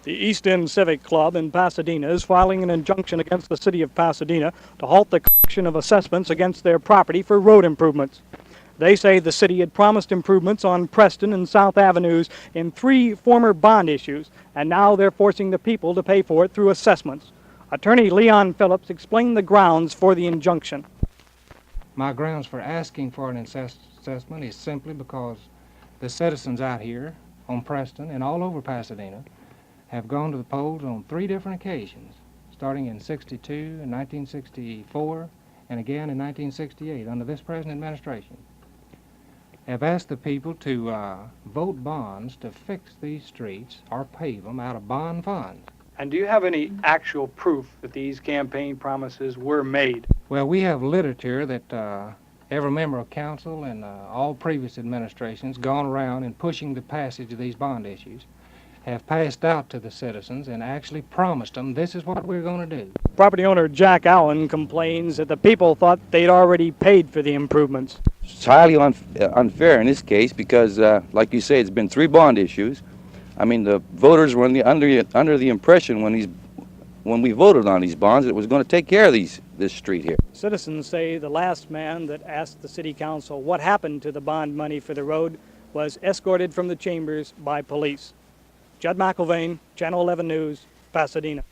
The East End Civic Club in Pasadena is filing an injunction against the city of Pasadena to halt the collection of assessments against their property for road improvements. They say the city had promised improvements on Preston and South Avenues in 3 former bond issues, and now they're forcing the people to pay for it through assessments. Attorney Leon Phillips explained the grounds for the injunction. My grounds for asking for an assessment is simply because the citizens out here on Preston and all over Pasadena have gone to the polls on 3 different occasions, starting in '62, in 1964, and again in 1968 under this present administration. Have asked the people to vote bonds to fix these streets or pave them out of bond funds. And do you have any actual proof that these campaign promises were made? Well, we have literature that every member of council and all previous administrations gone around and pushing the passage of these bond issues have passed out to the citizens and actually promised them this is what we're going to do. Property owner Jack Allen complains that the people thought they'd already paid for the improvements. It's highly unfair in this case because, like you say, it's been 3 bond issues. I mean, the voters were under the impression when we voted on these bonds that it was going to take care of this street here. Citizens say the last man that asked the city council what happened to the bond money for the road was escorted from the chambers by police. Judd McIlvain, Channel 11 News, Pasadena.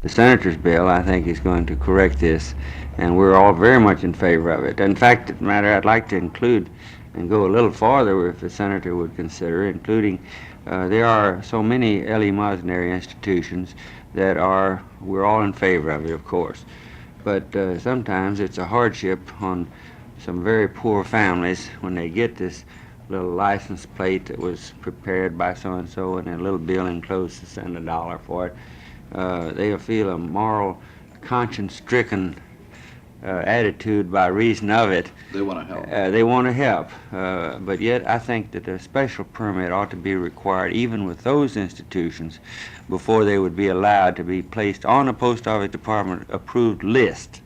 The senator's bill, I think, is going to correct this, and we're all very much in favor of it. In fact, as a matter, I'd like to include and go a little farther, if the senator would consider, including there are so many eleemosynary institutions that we're all in favor of it, of course. But sometimes it's a hardship on some very poor families when they get this little license plate that was prepared by so-and-so and a little bill enclosed to send $1 for it. They'll feel a moral, conscience-stricken attitude by reason of it. They want to help. They want to help, but yet I think that a special permit ought to be required even with those institutions before they would be allowed to be placed on a Post Office Department approved list.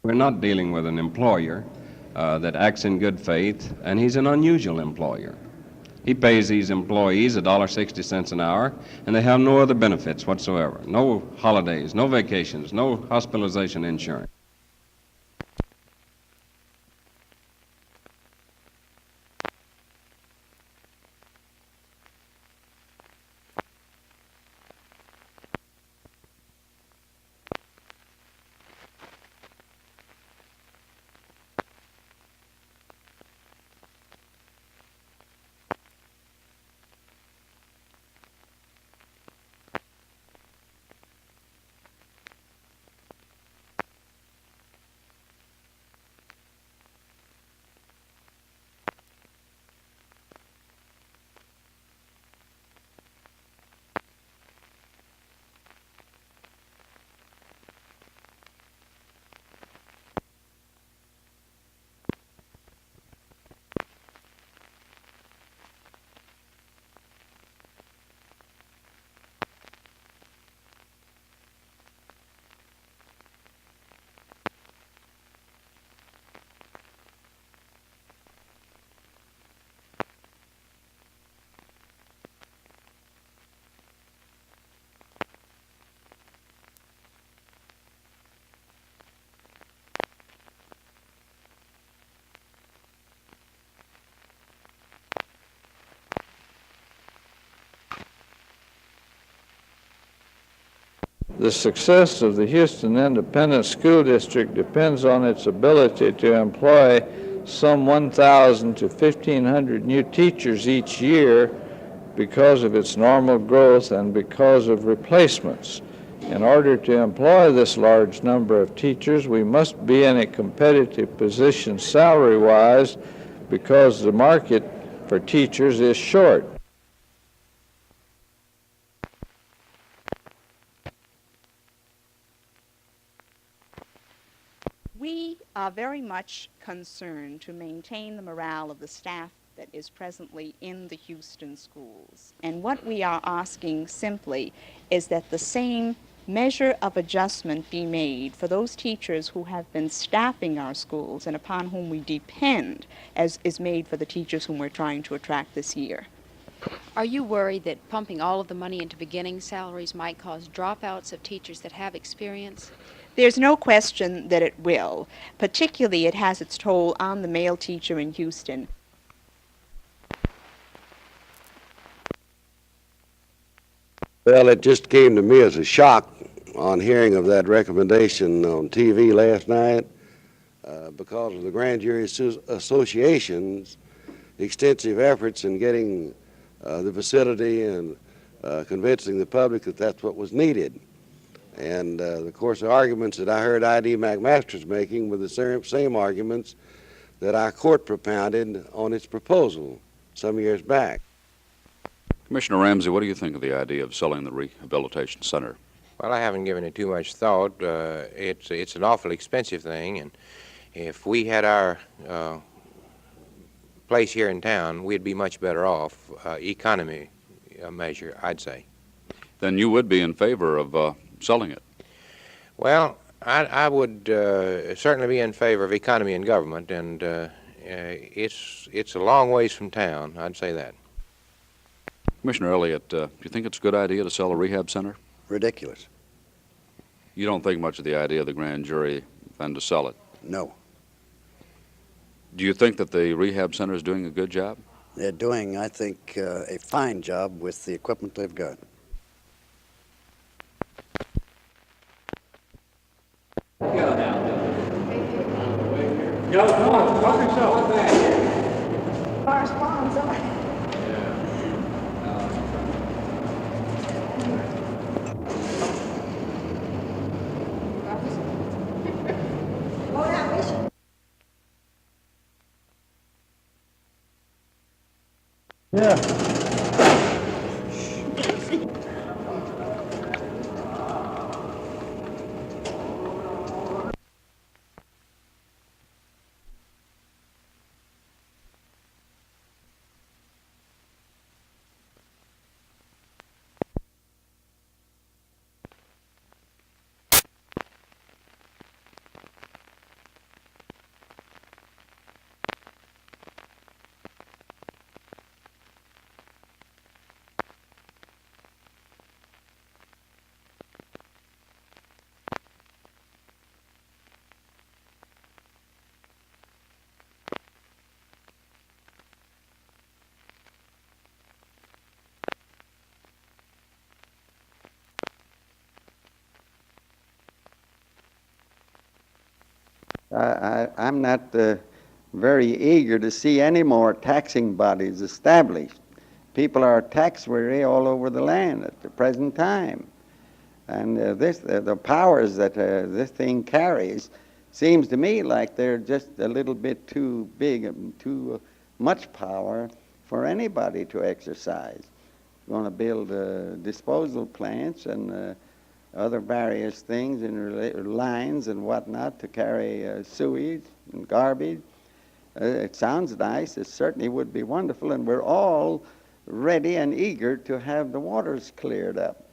We're not dealing with an employer that acts in good faith, and he's an unusual employer. He pays these employees $1.60 an hour, and they have no other benefits whatsoever. No holidays, no vacations, no hospitalization insurance. The success of the Houston Independent School District depends on its ability to employ some 1,000 to 1,500 new teachers each year because of its normal growth and because of replacements. In order to employ this large number of teachers, we must be in a competitive position salary-wise because the market for teachers is short. We are very much concerned to maintain the morale of the staff that is presently in the Houston schools. And what we are asking simply is that the same measure of adjustment be made for those teachers who have been staffing our schools and upon whom we depend, as is made for the teachers whom we're trying to attract this year. Are you worried that pumping all of the money into beginning salaries might cause dropouts of teachers that have experience? There's no question that it will. Particularly, it has its toll on the male teacher in Houston. Well, it just came to me as a shock on hearing of that recommendation on TV last night because of the Grand Jury Association's extensive efforts in getting the facility and convincing the public that that's what was needed. And, of course, the arguments that I heard I.D. McMaster's making were the same arguments that our court propounded on its proposal some years back. Commissioner Ramsey, what do you think of the idea of selling the rehabilitation center? Well, I haven't given it too much thought. It's an awful expensive thing, and if we had our place here in town, we'd be much better off, economy measure, I'd say. Then you would be in favor of selling it? Well, I would certainly be in favor of economy and government, and it's a long ways from town, I'd say that. Commissioner Elliott, do you think it's a good idea to sell a rehab center? Ridiculous. You don't think much of the idea of the grand jury than to sell it? No. Do you think that the rehab center is doing a good job? They're doing, I think, a fine job with the equipment they've got. Yo, come on, help yourself. Correspondence, Yeah. I'm not very eager to see any more taxing bodies established. People are tax weary all over the land at the present time. And the powers that this thing carries seems to me like they're just a little bit too big and too much power for anybody to exercise. We're going to build disposal plants and other various things and lines and whatnot to carry sewage and garbage. It sounds nice. It certainly would be wonderful, and we're all ready and eager to have the waters cleared up.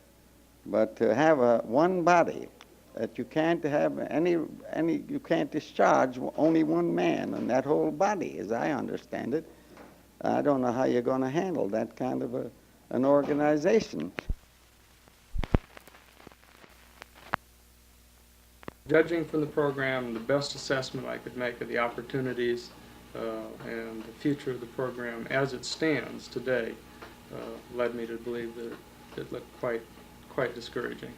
But to have one body that you can't have you can't discharge only one man in that whole body, as I understand it. I don't know how you're going to handle that kind of an organization. Judging from the program, the best assessment I could make of the opportunities and the future of the program as it stands today led me to believe that it looked quite discouraging.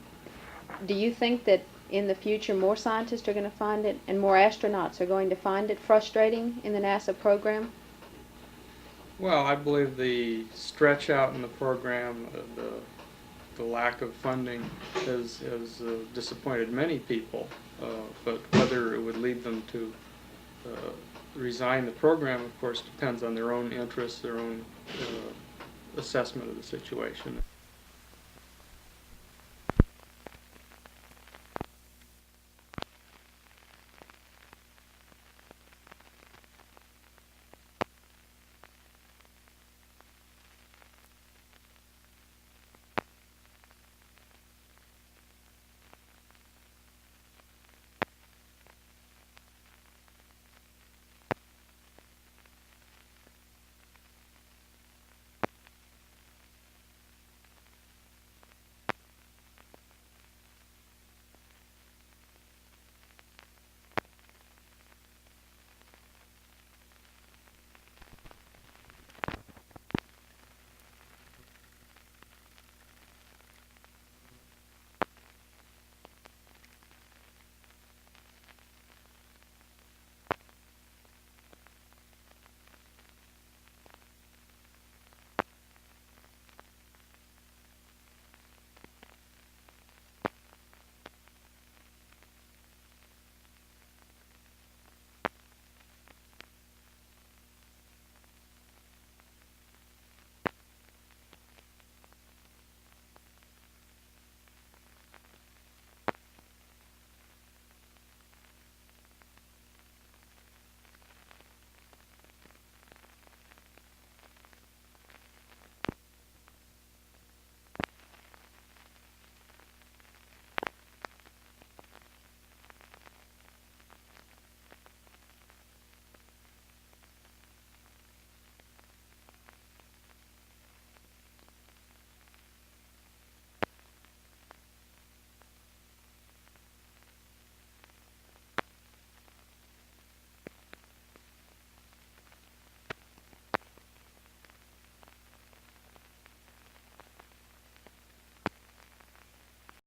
Do you think that in the future more scientists are going to find it and more astronauts are going to find it frustrating in the NASA program? Well, I believe the stretch out in the program, the lack of funding has disappointed many people, but whether it would lead them to resign the program, of course, depends on their own interests, their own assessment of the situation.